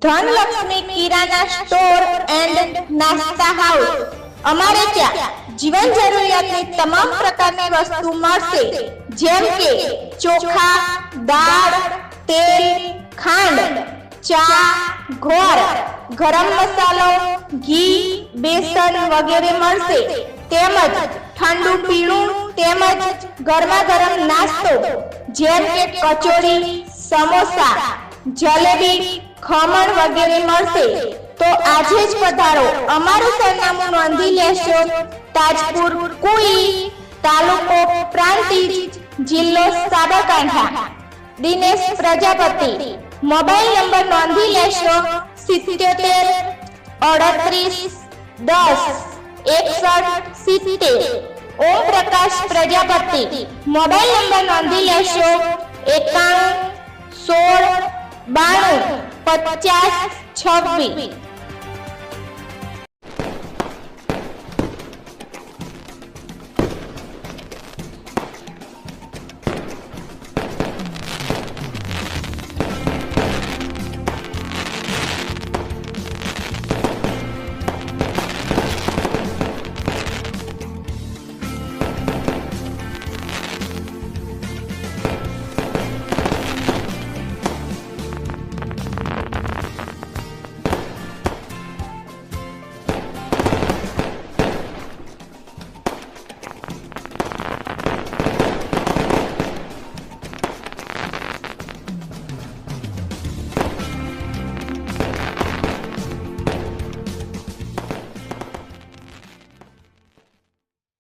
Dhanlaxmi kirana store and નાસ્તા house. અમારે ત્યાં જીવન જરૂરિયાતની તમામ પ્રકારની વસ્તુ મળશે, જેમ કે ચોખા, દાળ, તેલ, ખાંડ, ચા, ગોળ, ગરમ મસાલો, ઘી, બેસન વગેરે મળશે, તેમજ ઠંડુ પીણું તેમજ ગરમા ગરમ નાસ્તો જેમ કે કચોરી, સમોસા, જલેબી, ખમણ વગેરે મળશે। તો આજે જ પધારો। અમારું સરનામું નોંધી લેશો। તાજપુર કુઈ, તાલુકો પ્રાંતિજ, જિલ્લો સાબરકાંઠા। દિનેશ પ્રજાપતિ। મોબાઈલ નંબર નોંધી લેશો 77 38 10 61 70। ઓમ પ્રકાશ પ્રજાપતિ। મોબાઈલ નંબર નોંધી લેશો 91 16 92 50 26।